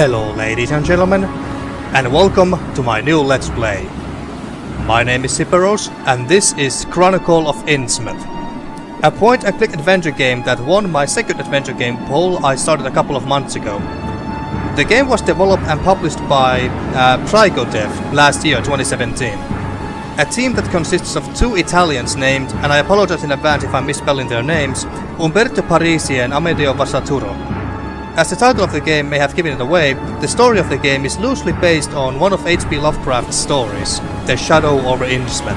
Hello ladies and gentlemen, and welcome to my new Let's Play. My name is Siperos, and this is Chronicle of Innsmouth, a point-and-click adventure game that won my second adventure game poll I started a couple of months ago. The game was developed and published by Psychodev last year, 2017. A team that consists of two Italians named, and I apologize in advance if I'm misspelling their names, Umberto Parisi and Amedeo Vasaturo. As the title of the game may have given it away, the story of the game is loosely based on one of H.P. Lovecraft's stories, The Shadow Over Innsmouth.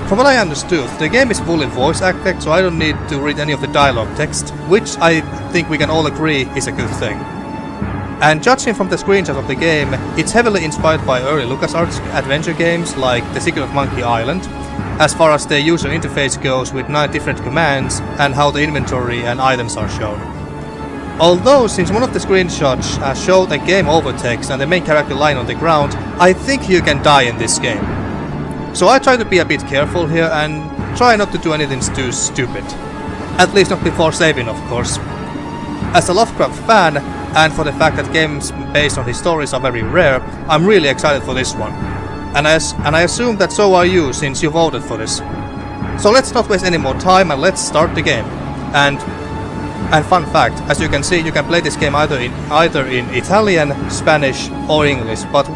From what I understood, the game is fully voice acted, so I don't need to read any of the dialogue text, which I think we can all agree is a good thing. And judging from the screenshots of the game, it's heavily inspired by early LucasArts adventure games like The Secret of Monkey Island, as far as the user interface goes with 9 different commands and how the inventory and items are shown. Although, since one of the screenshots showed a game over text and the main character lying on the ground, I think you can die in this game. So I try to be a bit careful here and try not to do anything too stupid. At least not before saving, of course. As a Lovecraft fan, and for the fact that games based on his stories are very rare, I'm really excited for this one. And I assume that so are you, since you voted for this. So let's not waste any more time and let's start the game. And fun fact, as you can see, you can play this game either in Italian, Spanish or English, but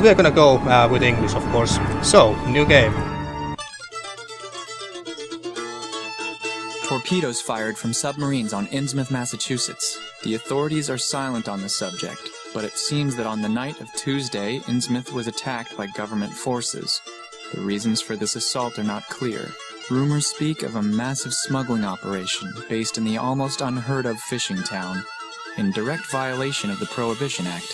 we are gonna go with English, of course. So, new game. Torpedoes fired from submarines on Innsmouth, Massachusetts. The authorities are silent on the subject, but it seems that on the night of Tuesday, Innsmouth was attacked by government forces. The reasons for this assault are not clear. Rumors speak of a massive smuggling operation based in the almost unheard-of fishing town, in direct violation of the Prohibition Act.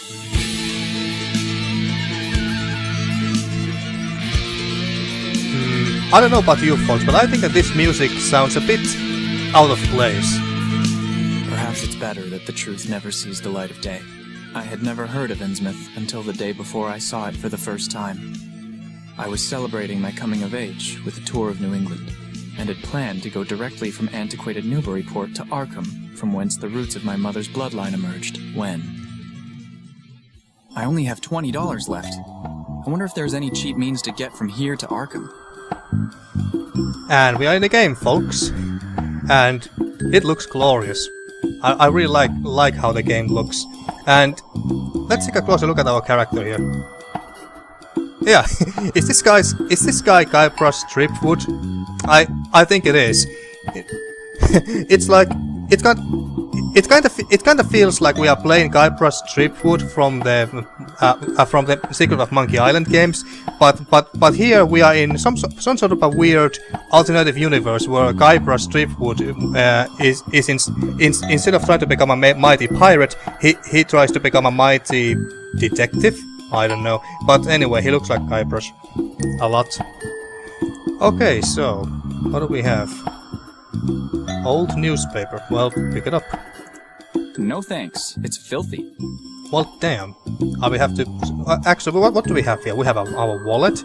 I don't know about you folks, but I think that this music sounds a bit out of place. Perhaps it's better that the truth never sees the light of day. I had never heard of Innsmouth until the day before I saw it for the first time. I was celebrating my coming of age with a tour of New England, and had planned to go directly from antiquated Newburyport to Arkham, from whence the roots of my mother's bloodline emerged, when... I only have $20 left. I wonder if there's any cheap means to get from here to Arkham. And we are in the game, folks. And it looks glorious. I really like how the game looks. And let's take a closer look at our character here. Yeah, is this guy Guybrush Threepwood? I think it is. It's like it kind of feels like we are playing Guybrush Threepwood from the Secret of Monkey Island games, but here we are in some sort of a weird alternative universe where Guybrush Threepwood is instead of trying to become a mighty pirate, he tries to become a mighty detective. I don't know, but anyway, he looks like Guybrush a lot. Okay, so what do we have? Old newspaper. Well, pick it up. No thanks. It's filthy. Well, damn. We have to... actually, what do we have here? We have our wallet,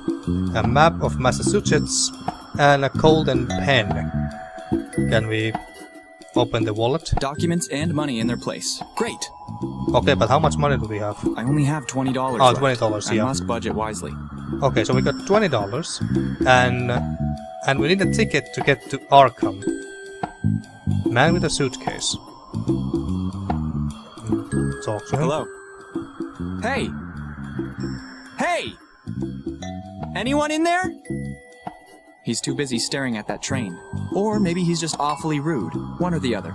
a map of Massachusetts, and a golden pen. Can we open the wallet? Documents and money in their place. Great! Okay, but how much money do we have? I only have $20 Oh, left. $20, yeah. I must budget wisely. Okay, so we got $20, and we need a ticket to get to Arkham. Man with a suitcase. Talk to him. Hello. Hey! Hey! Anyone in there? He's too busy staring at that train. Or maybe he's just awfully rude. One or the other.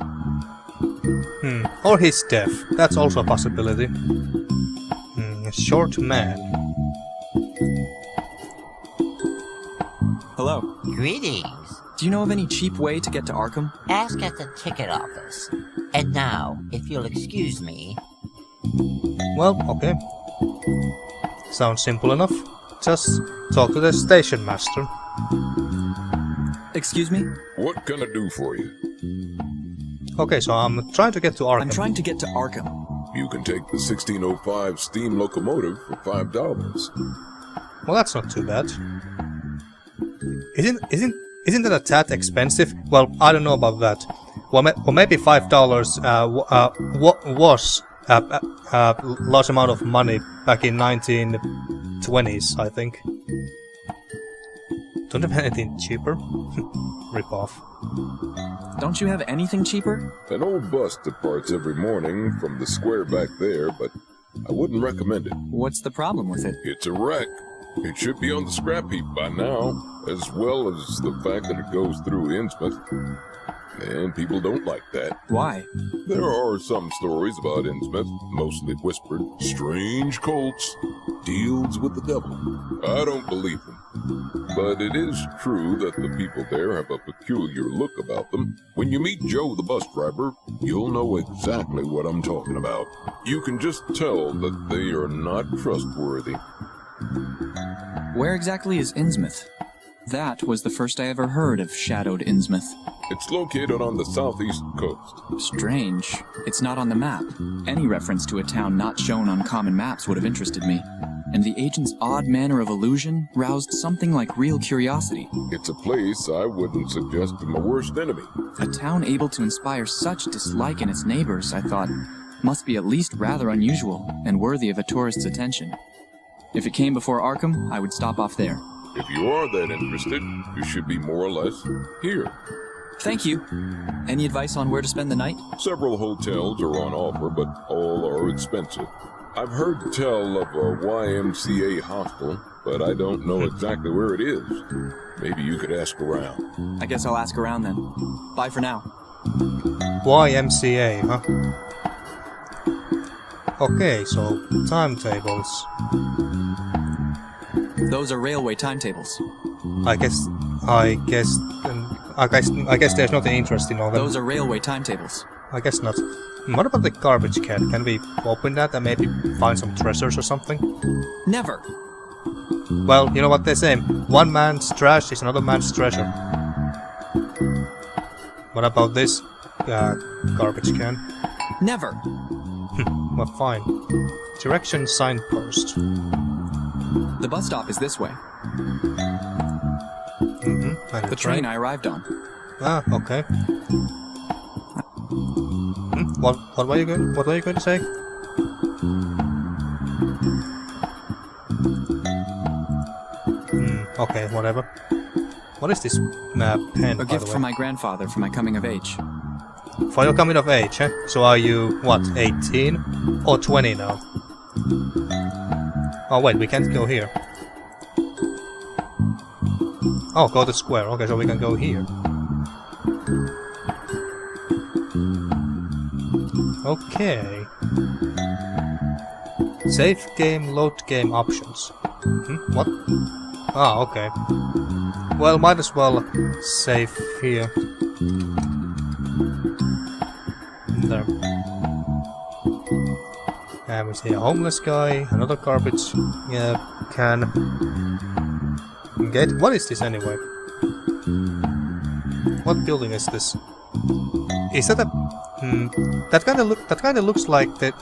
Or he's deaf. That's also a possibility. A short man. Hello. Greetings. Do you know of any cheap way to get to Arkham? Ask at the ticket office. And now, if you'll excuse me... Well, okay. Sounds simple enough. Just talk to the station master. Excuse me? What can I do for you? Okay, so I'm trying to get to Arkham. I'm trying to get to Arkham. You can take the 1605 steam locomotive for $5. Well, that's not too bad. Isn't that a tad expensive? Well, I don't know about that. Well, maybe $5 was large amount of money back in 1920s, I think. Don't have anything cheaper? Rip off. Don't you have anything cheaper? An old bus departs every morning from the square back there, but I wouldn't recommend it. What's the problem with it? It's a wreck. It should be on the scrap heap by now, as well as the fact that it goes through Innsmouth. And people don't like that. Why? There are some stories about Innsmouth, mostly whispered. Strange cults, deals with the devil. I don't believe them. But it is true that the people there have a peculiar look about them. When you meet Joe the bus driver, you'll know exactly what I'm talking about. You can just tell that they are not trustworthy. Where exactly is Innsmouth? That was the first I ever heard of Shadowed Innsmouth. It's located on the southeast coast. Strange. It's not on the map. Any reference to a town not shown on common maps would have interested me. And the agent's odd manner of illusion roused something like real curiosity. It's a place I wouldn't suggest to my worst enemy. A town able to inspire such dislike in its neighbors, I thought, must be at least rather unusual and worthy of a tourist's attention. If it came before Arkham, I would stop off there. If you are that interested, you should be more or less here. Thank you. Any advice on where to spend the night? Several hotels are on offer, but all are expensive. I've heard tell of a YMCA hostel, but I don't know exactly where it is. Maybe you could ask around. I guess I'll ask around then. Bye for now. YMCA, huh? Okay, so timetables. Those are railway timetables. I guess there's nothing interesting on them. Those are railway timetables. I guess not. What about the garbage can? Can we open that and maybe find some treasures or something? Never! Well, you know what they say. One man's trash is another man's treasure. What about this garbage can? Never! Well, fine. Direction signpost. The bus stop is this way. And The train I arrived on. Ah, okay. What were you going to say? Okay, whatever. What is this pen? A gift from my grandfather for my coming of age. For your coming of age, eh? So are you, what, 18? Or 20 now? Oh wait, we can't go here. Oh, go to square. Okay, so we can go here. Okay. Save game, load game options. What? Ah, okay. Well, might as well save here. There. And we see a homeless guy, another garbage can. What is this anyway? What building is this? Is that a? That kind of looks like that,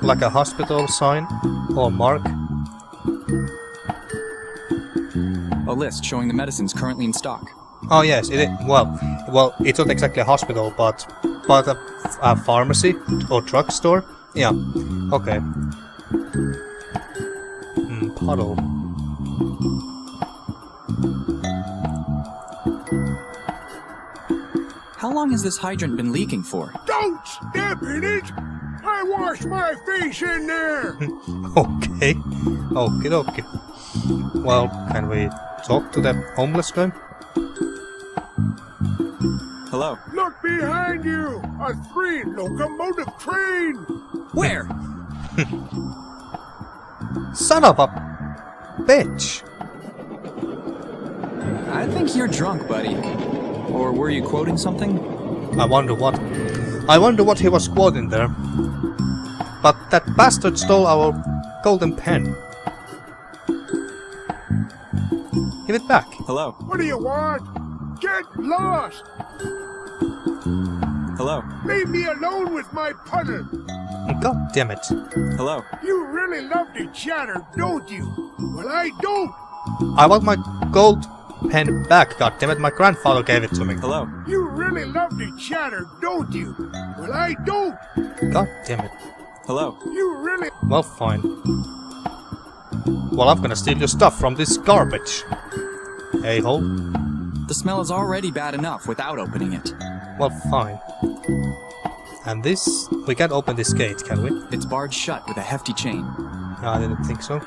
like a hospital sign or mark. A list showing the medicines currently in stock. Oh yes, it is. Well, it's not exactly a hospital, but a pharmacy or drugstore. Yeah. Okay. Puddle. How long has this hydrant been leaking for? Don't step in it! I wash my face in there! Okay. Okay. Well, can we talk to that homeless guy? Hello. Look behind you! A 3-locomotive train! Where? Son of a bitch! I think you're drunk, buddy. Or were you quoting something? I wonder what he was quoting there. But that bastard stole our golden pen. Give it back. Hello. What do you want? Get lost! Hello. Leave me alone with my puddle! God damn it. Hello. You really love to chatter, don't you? Well, I don't! I want my gold pen back, goddammit, my grandfather gave it to me. Hello. You really love to chatter, don't you? Well, I don't. God damn it. Hello. You really... Well, fine. Well, I'm gonna steal your stuff from this garbage. A-hole. The smell is already bad enough without opening it. Well, fine. And this... We can't open this gate, can we? It's barred shut with a hefty chain. No, I didn't think so.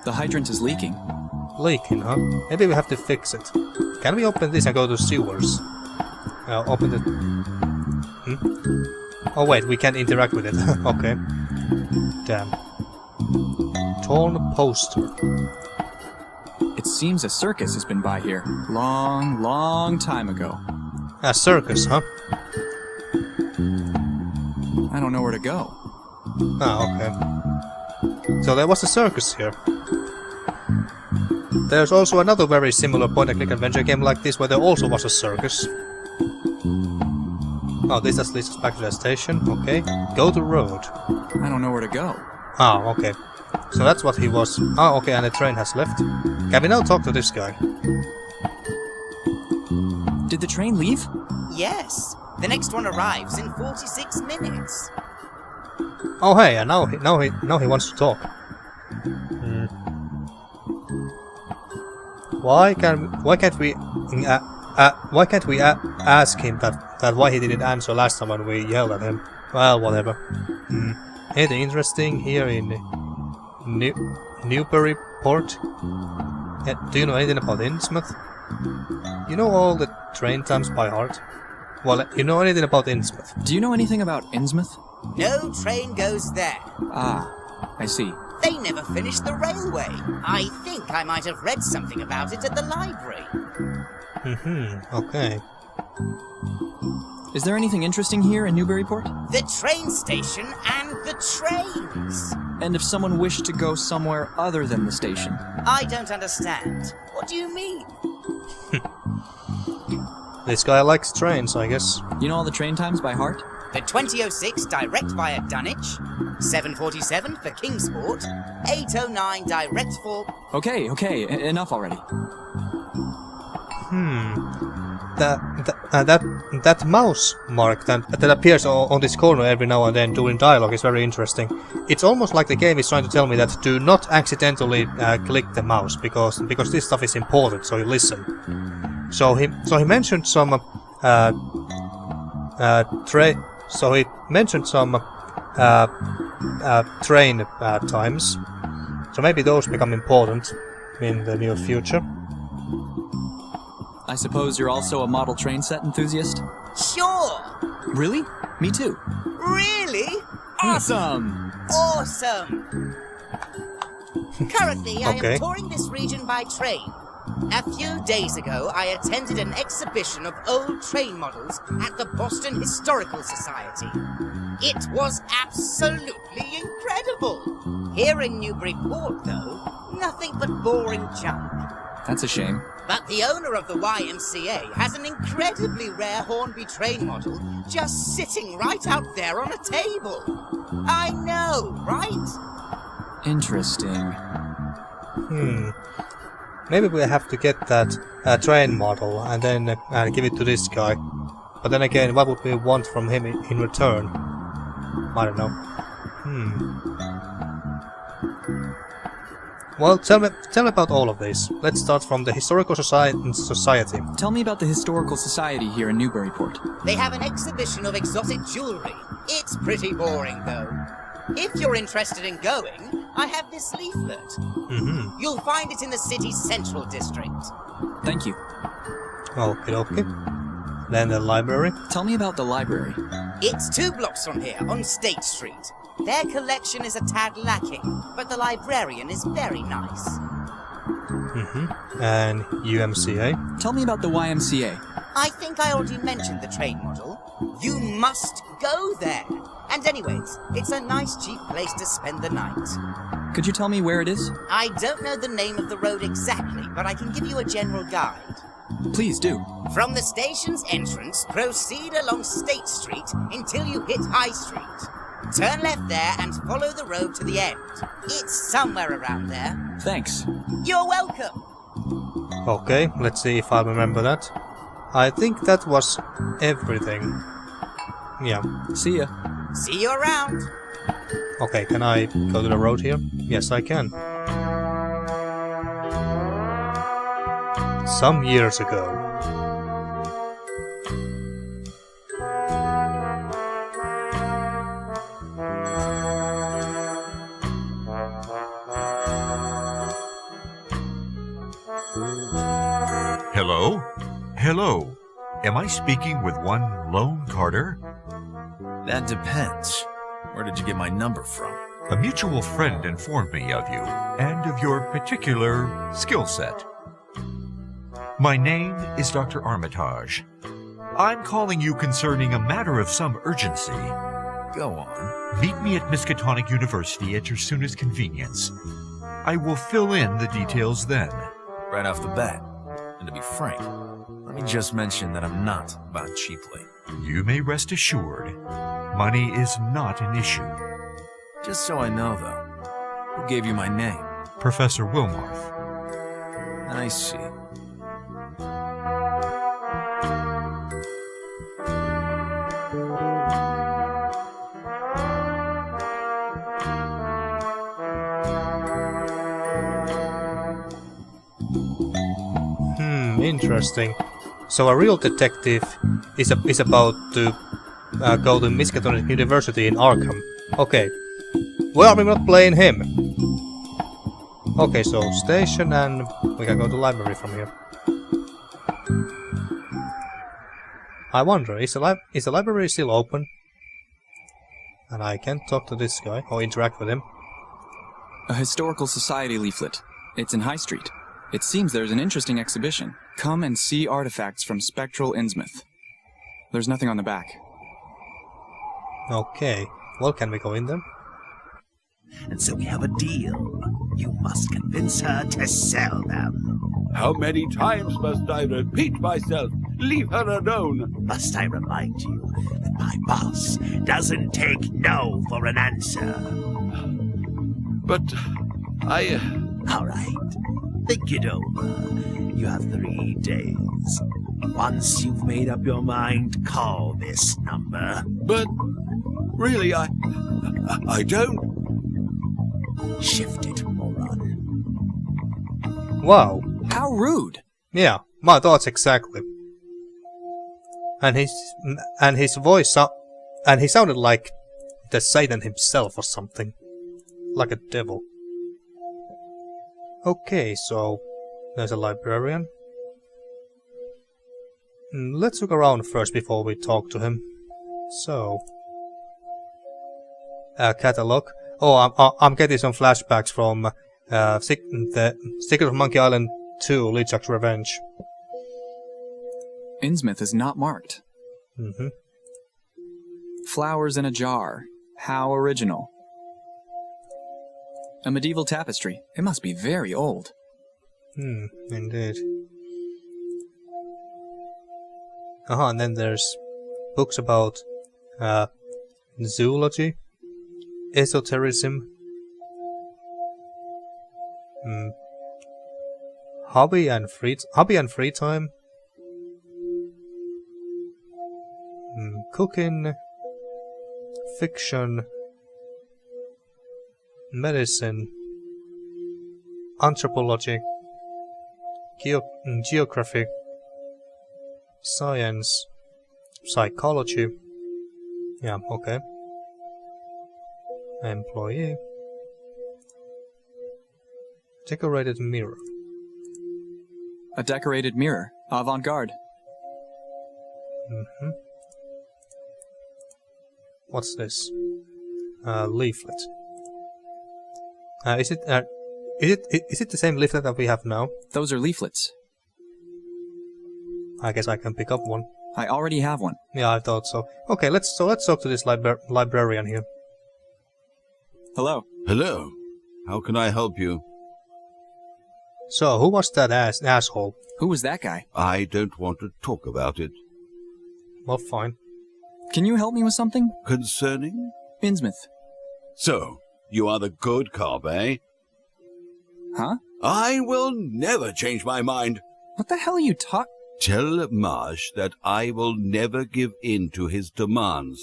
The hydrant is leaking. Leaking, huh? Maybe we have to fix it. Can we open this and go to sewers? Open the... Oh wait, we can't interact with it. Okay. Damn. Torn poster. It seems a circus has been by here. Long time ago. A circus, huh? I don't know where to go. Ah, okay. So there was a circus here. There's also another very similar point-and-click adventure game like this where there also was a circus. Oh, this just leads us back to the station. Okay. Go to road. I don't know where to go. Ah, okay. So that's what he was. Ah, okay, and the train has left. Can we now talk to this guy? Did the train leave? Yes. The next one arrives in 46 minutes. Oh hey, and now he wants to talk. Why can't we ask him that why he didn't answer last time when we yelled at him? Well, whatever. Anything interesting here in Newburyport? Do you know anything about Innsmouth? You know all the train times by heart? Well, you know anything about Innsmouth? Do you know anything about Innsmouth? No train goes there. Ah, I see. They never finished the railway. I think I might have read something about it at the library. Okay. Is there anything interesting here in Newburyport? The train station and the trains. And if someone wished to go somewhere other than the station? I don't understand. What do you mean? This guy likes trains, I guess. You know all the train times by heart? The 2006 direct via Dunwich, 747 for Kingsport, 809 direct for... Okay, enough already. That mouse mark that appears on this corner every now and then during dialogue is very interesting. It's almost like the game is trying to tell me that do not accidentally click the mouse because this stuff is important. So you listen. So he mentioned some train times. So maybe those become important in the near future. I suppose you're also a model train set enthusiast? Sure! Really? Me too. Really? Awesome! Awesome! Currently, I Okay. am touring this region by train. A few days ago, I attended an exhibition of old train models at the Boston Historical Society. It was absolutely incredible! Here in Newburyport, though, nothing but boring junk. That's a shame. But the owner of the YMCA has an incredibly rare Hornby train model just sitting right out there on a table. I know, right? Interesting. Maybe we have to get that train model and then give it to this guy. But then again, what would we want from him in return? I don't know. Well, tell me about all of this. Let's start from the Historical Society. Tell me about the Historical Society here in Newburyport. They have an exhibition of exotic jewelry. It's pretty boring, though. If you're interested in going, I have this leaflet. You'll find it in the city's central district. Thank you. Okay. Then the library. Tell me about the library. It's 2 blocks from here, on State Street. Their collection is a tad lacking, but the librarian is very nice. And UMCA. Tell me about the YMCA. I think I already mentioned the train model. You must go there. And anyways, it's a nice cheap place to spend the night. Could you tell me where it is? I don't know the name of the road exactly, but I can give you a general guide. Please do. From the station's entrance, proceed along State Street until you hit High Street. Turn left there and follow the road to the end. It's somewhere around there. Thanks. You're welcome. Okay, let's see if I remember that. I think that was everything. Yeah. See ya. See you around. Okay, can I go to the road here? Yes, I can. Some years ago. Hello? Hello. Am I speaking with one Lone Carter? That depends. Where did you get my number from? A mutual friend informed me of you and of your particular skill set. My name is Dr. Armitage. I'm calling you concerning a matter of some urgency. Go on. Meet me at Miskatonic University at your soonest convenience. I will fill in the details then. Right off the bat. And to be frank, let me just mention that I'm not bought cheaply. You may rest assured, money is not an issue. Just so I know, though, who gave you my name? Professor Wilmarth. I see. Interesting. So a real detective is about to go to Miskatonic University in Arkham. Okay. Well, we're not playing him. Okay, so station, and we can go to library from here. I wonder, is the library still open? And I can't talk to this guy or interact with him. A historical society leaflet. It's in High Street. It seems there's an interesting exhibition. Come and see artifacts from spectral Innsmouth. There's nothing on the back. Okay. Well, can we go in there? And so we have a deal. You must convince her to sell them. How many times must I repeat myself? Leave her alone. Must I remind you that my boss doesn't take no for an answer? But I... All right. Think it over. You have 3 days. Once you've made up your mind, call this number. But... really, I don't... Shift it, moron. Wow. How rude! Yeah, my thoughts exactly. And his voice and he sounded like the Satan himself or something. Like a devil. Okay, so there's a librarian. Let's look around first before we talk to him. So, catalog. Oh, I'm getting some flashbacks from the Secret of Monkey Island 2, LeChuck's Revenge. Innsmouth is not marked. Mm-hmm. Flowers in a jar. How original. A medieval tapestry. It must be very old. Indeed. And then there's books about zoology, esotericism, hobby and free time, cooking, fiction, medicine, anthropology, geography, science, psychology. Yeah, okay. Employee. Decorated mirror. A decorated mirror. Avant-garde. What's this? Leaflet. Is it the same leaflet that we have now? Those are leaflets. I guess I can pick up one. I already have one. Yeah, I thought so. Okay, let's talk to this librarian here. Hello. Hello. How can I help you? So, who was that asshole? Who was that guy? I don't want to talk about it. Well, fine. Can you help me with something? Concerning? Innsmouth. So, you are the good cop, eh? Huh? I will never change my mind. What the hell are you talking? Tell Marsh that I will never give in to his demands.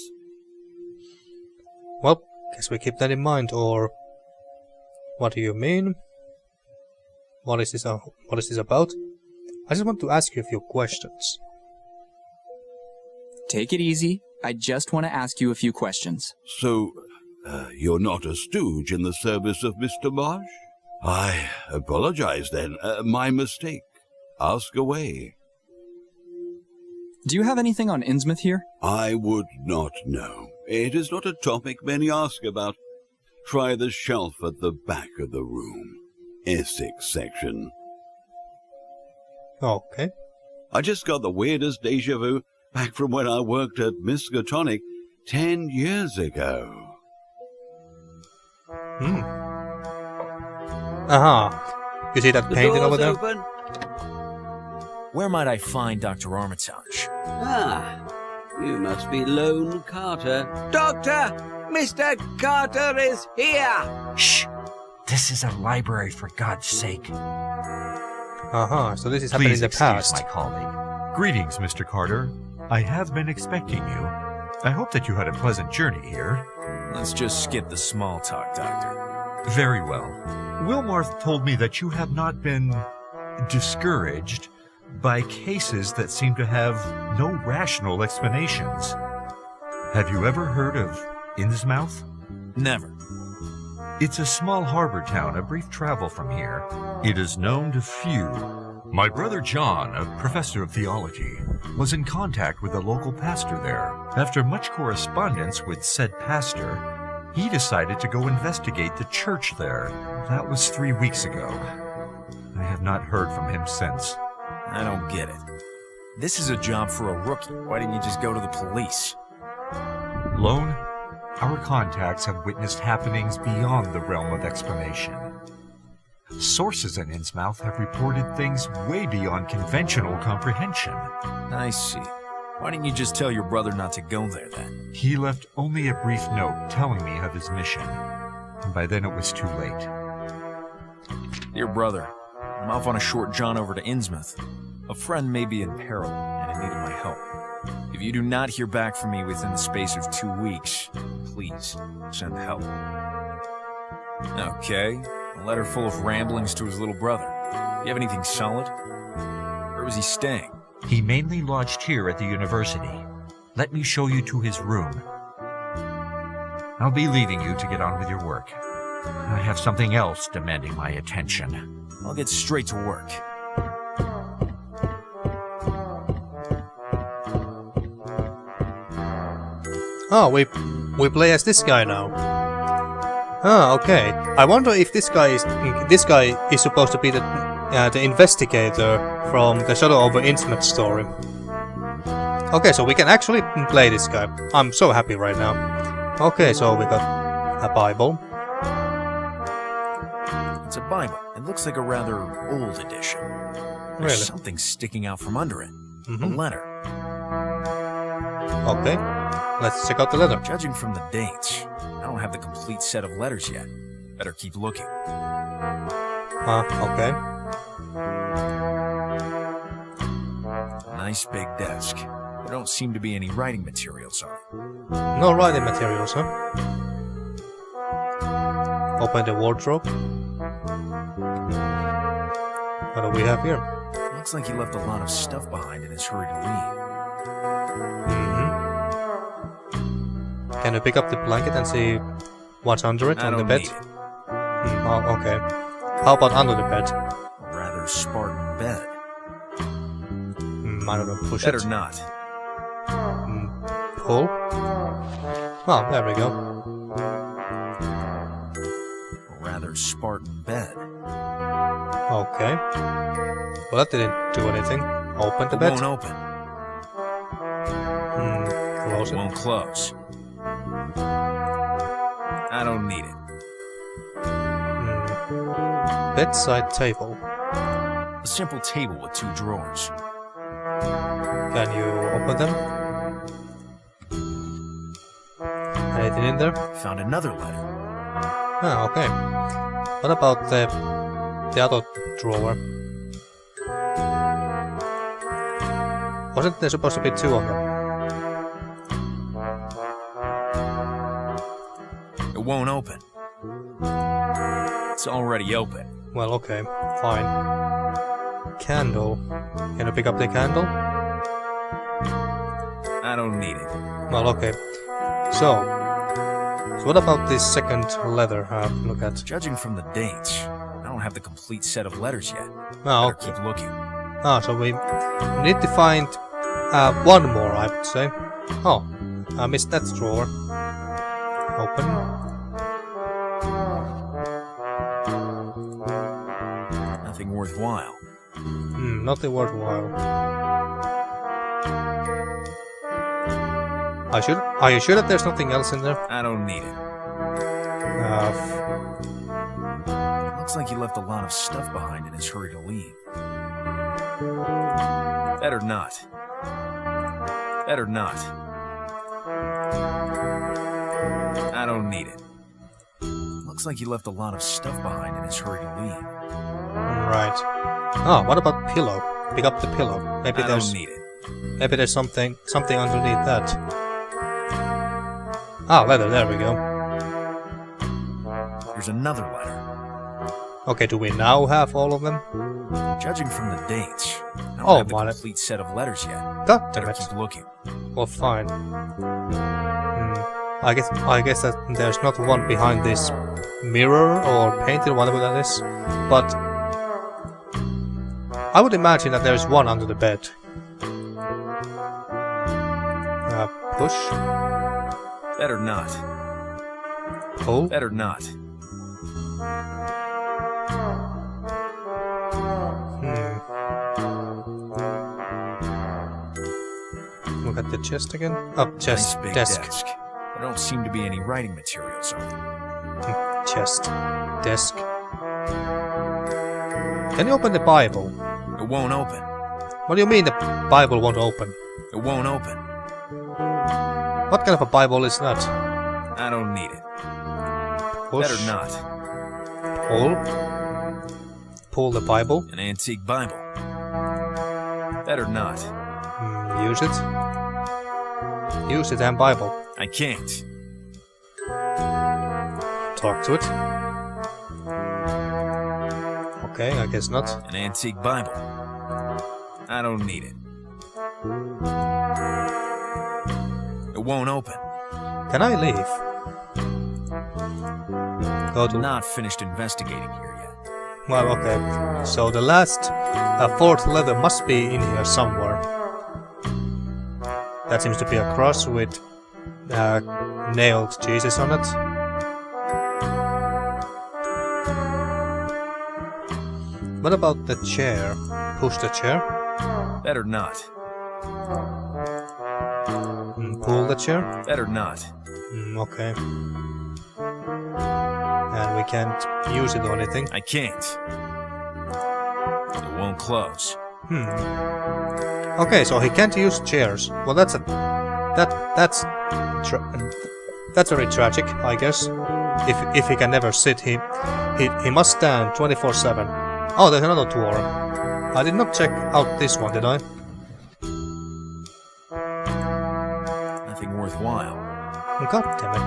Well, guess we keep that in mind, or... What do you mean? What is this about? I just want to ask you a few questions. Take it easy. I just want to ask you a few questions. So, you're not a stooge in the service of Mr. Marsh? I apologize then. My mistake. Ask away. Do you have anything on Innsmouth here? I would not know. It is not a topic many ask about. Try the shelf at the back of the room. Essex section. Okay. I just got the weirdest deja vu back from when I worked at Miskatonic 10 years ago. Aha. You see that painting over there? Open? Where might I find Dr. Armitage? Ah, you must be Lone Carter. Doctor! Mr. Carter is here! Shh! This is a library, for God's sake. Aha, so this is happening in the past. My colleague. Greetings, Mr. Carter. I have been expecting you. I hope that you had a pleasant journey here. Let's just skip the small talk, Doctor. Very well. Wilmarth told me that you have not been discouraged by cases that seem to have no rational explanations. Have you ever heard of Innsmouth? Never. It's a small harbor town, a brief travel from here. It is known to few. My brother John, a professor of theology, was in contact with a local pastor there. After much correspondence with said pastor, he decided to go investigate the church there. That was 3 weeks ago. I have not heard from him since. I don't get it. This is a job for a rookie. Why didn't you just go to the police? Lone, our contacts have witnessed happenings beyond the realm of explanation. Sources in Innsmouth have reported things way beyond conventional comprehension. I see. Why didn't you just tell your brother not to go there then? He left only a brief note telling me of his mission. And by then it was too late. Dear brother, I'm off on a short jaunt over to Innsmouth. A friend may be in peril and in need of my help. If you do not hear back from me within the space of 2 weeks, please send help. Okay, a letter full of ramblings to his little brother. Do you have anything solid? Where was he staying? He mainly lodged here at the university. Let me show you to his room. I'll be leaving you to get on with your work. I have something else demanding my attention. I'll get straight to work. Oh, we play as this guy now. Ah, okay. I wonder if this guy is supposed to be the investigator from the Shadow Over Innsmouth story. Okay, so we can actually play this guy. I'm so happy right now. Okay, so we got a Bible. It's a Bible. It looks like a rather old edition. There's Really? something sticking out from under it. A letter. Okay, let's check out the letter. Judging from the dates, I don't have the complete set of letters yet. Better keep looking. Okay. Nice big desk. There don't seem to be any writing materials on it. No writing materials, huh? Open the wardrobe. What do we have here? Looks like he left a lot of stuff behind in his hurry to leave. Can you pick up the blanket and see what's under it on the bed? Oh, okay. How about under the bed? A rather Spartan bed. I don't know, push Better it. not. Pull. Oh, there we go. A rather Spartan bed. Okay. Well, that didn't do anything. Open the It bed. won't open. Close it. Won't close. I don't need it. Bedside table. A simple table with 2 drawers. Can you open them? Anything in there? Found another letter. Ah, okay. What about the other drawer? Wasn't there supposed to be two of them? It won't open. It's already open. Well, okay, fine. Candle. Can you pick up the candle? I don't need it. Well, okay. So what about this second letter? Look at. Judging from the dates, I don't have the complete set of letters yet. Oh, Better keep looking. Ah, so we need to find one more, I would say. Oh, I missed that drawer. Open. Nothing worthwhile. Nothing worthwhile. Are you sure that there's nothing else in there? I don't need it. Looks like he left a lot of stuff behind in his hurry to leave. Better not. Better not. I don't need it. Looks like he left a lot of stuff behind in his hurry to leave. Right. Oh, what about pillow? Pick up the pillow. Maybe I don't need it. Maybe there's something underneath that. Ah, letter. There we go. There's another letter. Okay, do we now have all of them? Judging from the dates, I don't have the man, complete set of letters yet. God damn Better it. keep looking. Well, fine. I guess that there's not one behind this mirror or painted, whatever that is. But I would imagine that there's one under the bed. Push. Better not. Pull. Better not. Look at the chest again. Oh, chest. Nice big desk. There don't seem to be any writing materials on it. Chest. Desk. Can you open the Bible? It won't open. What do you mean the Bible won't open? It won't open. What kind of a Bible is that? I don't need it. Push. Better not. Pull. Pull the Bible. An antique Bible. Better not. Use it. Use the damn Bible. I can't. Talk to it. Okay, I guess not. An antique Bible. I don't need it. It won't open. Can I leave? Go to... Not finished investigating here yet. Well, okay. So the last fourth letter must be in here somewhere. That seems to be a cross with nailed Jesus on it. What about the chair? Push the chair. Better not. Pull the chair. Better not. Okay. And we can't use it or anything. I can't. It won't close. Okay, so he can't use chairs. Well, that's very tragic, I guess. If he can never sit, he must stand 24/7. Oh, there's another door. I did not check out this one, did I? Nothing worthwhile. God damn it.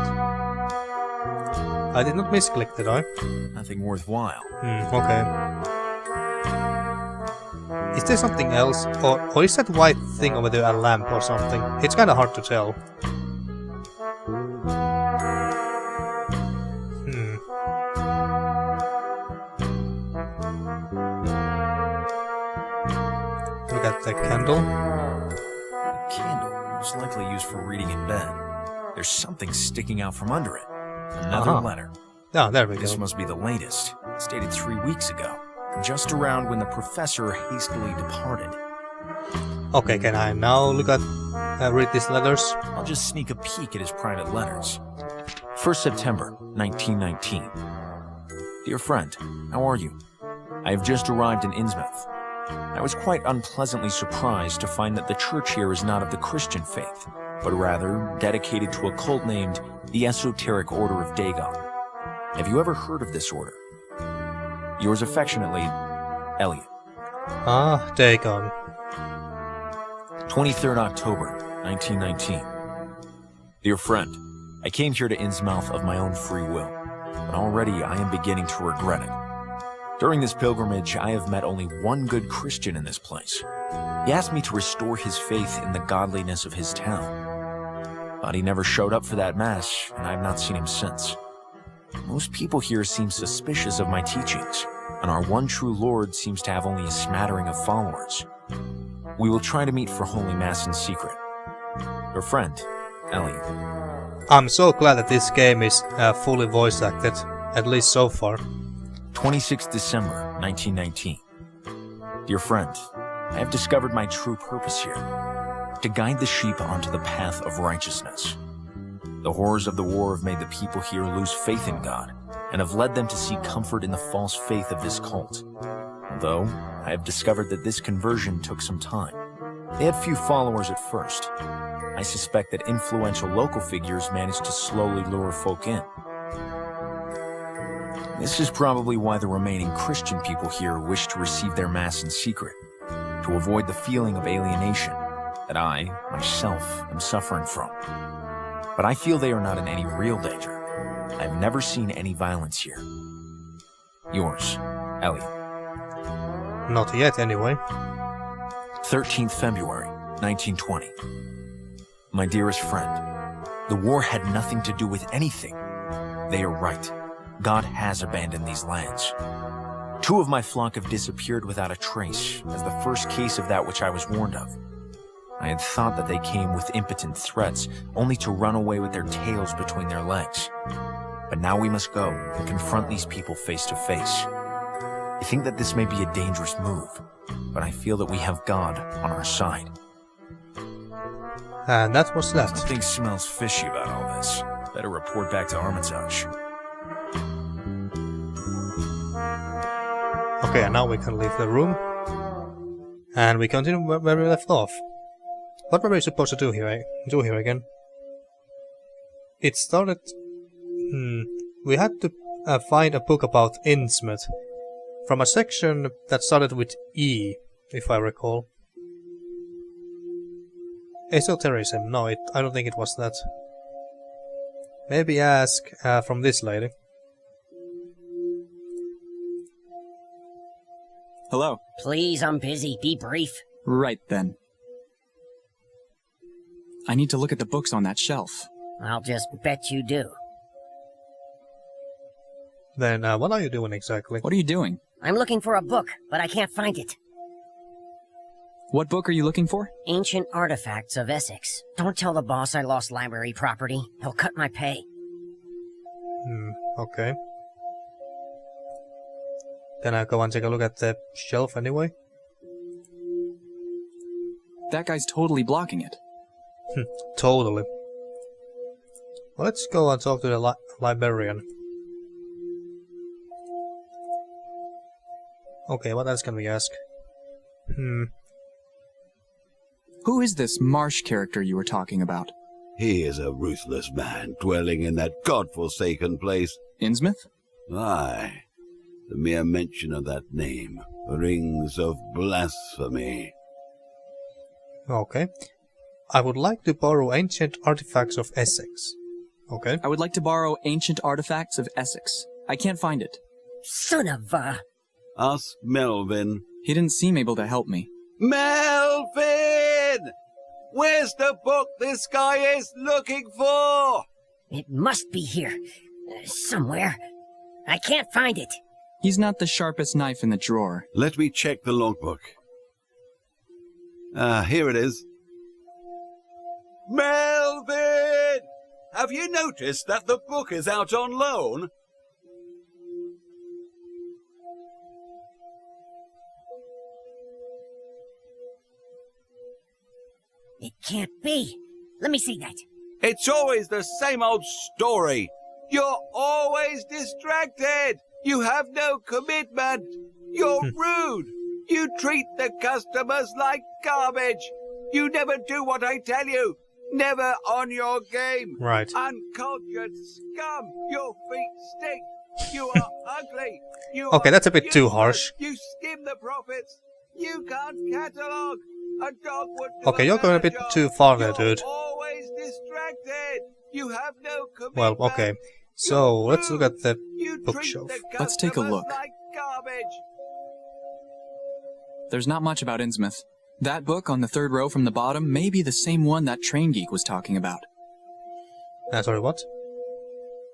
I did not misclick, did I? Nothing worthwhile. Okay. Is there something else? Or is that white thing over there a lamp or something? It's kinda hard to tell. Look at the candle. A candle was likely used for reading in bed. There's something sticking out from under it. Another letter. Ah, there we go. This must be the latest. It's dated 3 weeks ago. Just around when the professor hastily departed. Okay, can I now look at read these letters? I'll just sneak a peek at his private letters. 1st September, 1919. Dear friend, how are you? I have just arrived in Innsmouth. I was quite unpleasantly surprised to find that the church here is not of the Christian faith. but rather dedicated to a cult named the Esoteric Order of Dagon. Have you ever heard of this order? Yours affectionately, Elliot. Ah, Dagon. 23rd October, 1919. Dear friend, I came here to Innsmouth of my own free will, but already I am beginning to regret it. During this pilgrimage, I have met only one good Christian in this place. He asked me to restore his faith in the godliness of his town. But he never showed up for that mass, and I have not seen him since. Most people here seem suspicious of my teachings, and our one true Lord seems to have only a smattering of followers. We will try to meet for Holy Mass in secret. Your friend, Elliot. I'm so glad that this game is fully voice acted, at least so far. 26 December, 1919. Dear friend, I have discovered my true purpose here, to guide the sheep onto the path of righteousness. The horrors of the war have made the people here lose faith in God, and have led them to seek comfort in the false faith of this cult. Although, I have discovered that this conversion took some time. They had few followers at first. I suspect that influential local figures managed to slowly lure folk in. This is probably why the remaining Christian people here wish to receive their Mass in secret, to avoid the feeling of alienation that I, myself, am suffering from. But I feel they are not in any real danger. I've never seen any violence here. Yours, Elliot. Not yet, anyway. 13th February, 1920. My dearest friend, the war had nothing to do with anything. They are right. God has abandoned these lands. 2 of my flock have disappeared without a trace, as the first case of that which I was warned of. I had thought that they came with impotent threats, only to run away with their tails between their legs. But now we must go and confront these people face to face. I think that this may be a dangerous move, but I feel that we have God on our side. And that was that. Something smells fishy about all this. Better report back to Armitage. Okay, and now we can leave the room. And we continue where we left off. What were we supposed to do here again? It started... We had to find a book about Innsmouth. From a section that started with E, if I recall. Esotericism. No, I don't think it was that. Maybe ask from this lady. Hello. Please, I'm busy. Be brief. Right then. I need to look at the books on that shelf. I'll just bet you do. Then what are you doing exactly? What are you doing? I'm looking for a book, but I can't find it. What book are you looking for? Ancient Artifacts of Essex. Don't tell the boss I lost library property. He'll cut my pay. Okay. Can I go and take a look at the shelf anyway? That guy's totally blocking it. Totally. Well, let's go and talk to the librarian. Okay, what else can we ask? Who is this Marsh character you were talking about? He is a ruthless man dwelling in that godforsaken place. Innsmouth? Aye. The mere mention of that name rings of blasphemy. Okay. I would like to borrow ancient artifacts of Essex. Okay. I would like to borrow ancient artifacts of Essex. I can't find it. Son of a... Ask Melvin. He didn't seem able to help me. Melvin! Where's the book this guy is looking for? It must be here. Somewhere. I can't find it. He's not the sharpest knife in the drawer. Let me check the logbook. Here it is. Melvin! Have you noticed that the book is out on loan? It can't be. Let me see that. It's always the same old story. You're always distracted. You have no commitment. You're rude. You treat the customers like garbage. You never do what I tell you. Never on your game. Right. Uncultured scum. Your feet stink. You are ugly. You Okay, are that's a bit too useless. harsh. You skim the profits. You can't catalogue. A dog would do Okay, you're going a bit better job. too far there, You're dude. always distracted. You have no commitment. Well, okay. So, let's look at the You bookshelf. treat the Let's take a customers look. like garbage. There's not much about Innsmouth. That book on the third row from the bottom may be the same one that Train Geek was talking about. Sorry, what?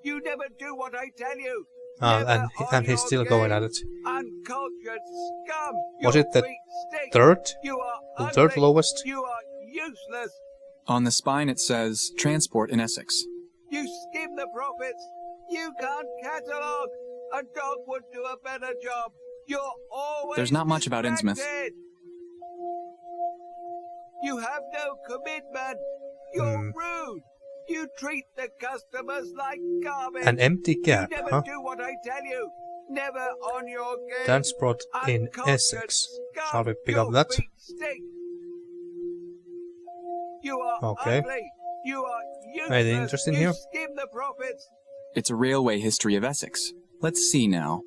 You never do what I tell you. And he's still going at it. Uncultured scum. Was Your it the feet stink. third? You are The ugly. third lowest? You are useless. On the spine it says, Transport in Essex. You skim the profits. You can't catalogue. A dog would do a better job. You're always There's not much about Innsmouth. distracted. You have no commitment. You're rude. You treat the customers like garbage. An empty gap, You never huh? do what I tell you. Never on your game. Transport in Uncultured Essex. scum. Shall we pick Your up that? feet stink. You are Okay. ugly. You are useless. Anything interesting you here? Skim the profits. It's a railway history of Essex. Let's see now.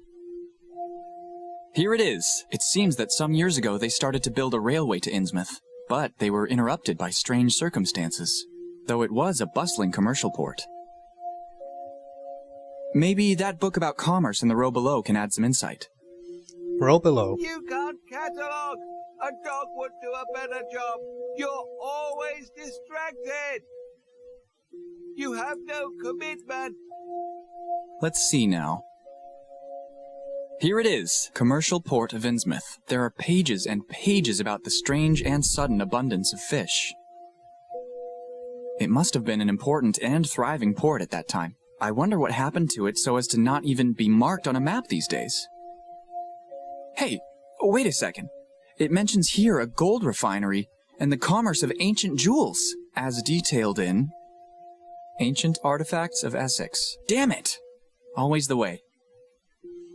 Here it is. It seems that some years ago they started to build a railway to Innsmouth, but they were interrupted by strange circumstances, though it was a bustling commercial port. Maybe that book about commerce in the row below can add some insight. Row below. You can't catalogue. A dog would do a better job. You're always distracted. You have no commitment. Let's see now. Here it is, Commercial Port of Innsmouth. There are pages and pages about the strange and sudden abundance of fish. It must have been an important and thriving port at that time. I wonder what happened to it so as to not even be marked on a map these days. Hey, wait a second. It mentions here a gold refinery and the commerce of ancient jewels, as detailed in Ancient Artifacts of Essex. Damn it! Always the way.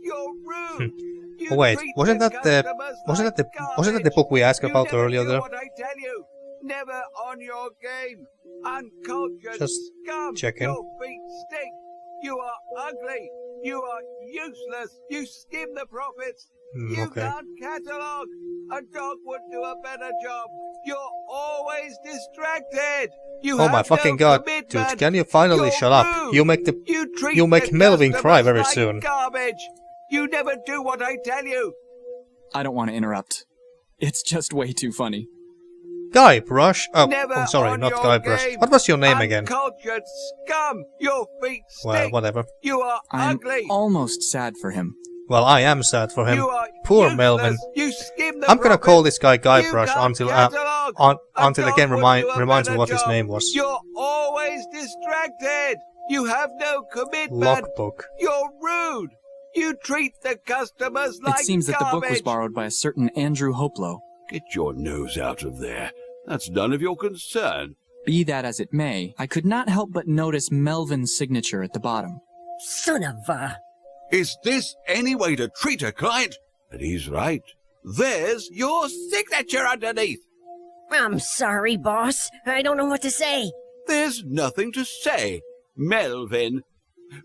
You're rude. You Oh, wait, treat wasn't the that the customers like wasn't that the book we asked You about never earlier do there? what I tell you. Never on your game. Uncultured Just scum. checking. Your feet stink. You are ugly. You are useless. You skim the profits. You Okay. can't catalogue. A dog would do a better job. You're always distracted. You Oh have my fucking god, commitment. dude, can you finally You're shut up? rude. You make treat you make the Melvin cry customers very like soon. Garbage. You never do what I tell you. I don't want to interrupt. It's just way too funny. Guybrush? Oh, Never I'm sorry, on not your Guybrush. game. What was your name again? Uncultured scum. Your feet stink. Well, whatever. You are I'm ugly. almost sad for him. Well, I am sad for him. You are Poor useless. Melvin. You skim the I'm gonna call profits. this guy You Guybrush can't until catalogue. A until dog again would reminds do a me better what his job. name was. You're always distracted. You have no commitment. Logbook. You're rude. You treat the customers like It seems that the book was garbage. borrowed by a certain Andrew Hoplow. Get your nose out of there. That's none of your concern. Be that as it may, I could not help but notice Melvin's signature at the bottom. Son of a... Is this any way to treat a client? But he's right. There's your signature underneath. I'm sorry, boss. I don't know what to say. There's nothing to say. Melvin,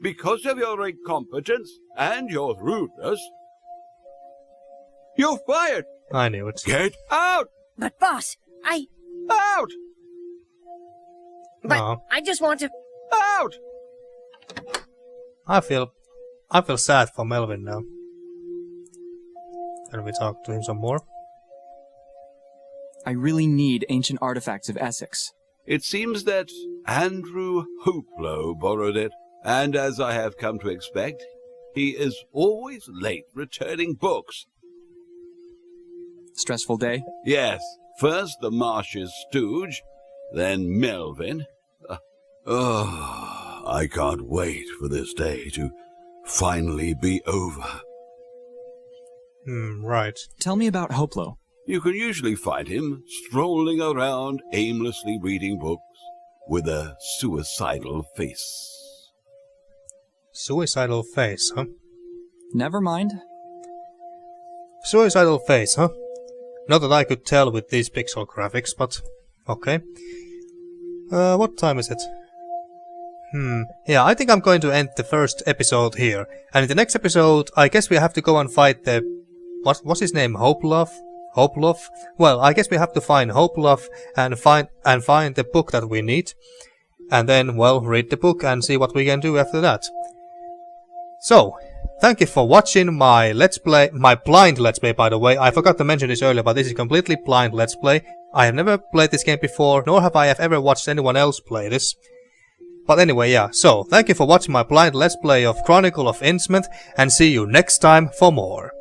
because of your incompetence and your rudeness, you're fired. I knew it. Get out! But boss, Out! But No. I just want to... Out! I feel sad for Melvin now. Can we talk to him some more? I really need Ancient Artifacts of Essex. It seems that Andrew Hoplow borrowed it, and as I have come to expect, he is always late returning books. Stressful day? Yes, first the Marsh's stooge, then Melvin. I can't wait for this day to finally be over. Right. Tell me about Hoplow. You can usually find him strolling around aimlessly reading books with a suicidal face. Suicidal face, huh? Never mind. Suicidal face, huh? Not that I could tell with these pixel graphics, but okay. What time is it? Yeah, I think I'm going to end the first episode here. And in the next episode, I guess we have to go and fight the... What's his name? Hopelove? Hopelove? Well, I guess we have to find Hopelove and find the book that we need. And then, well, read the book and see what we can do after that. So, thank you for watching my Let's Play, my blind Let's Play, by the way. I forgot to mention this earlier, but this is completely blind Let's Play. I have never played this game before, nor have I ever watched anyone else play this. But anyway, yeah, so, thank you for watching my blind Let's Play of Chronicle of Innsmouth, and see you next time for more.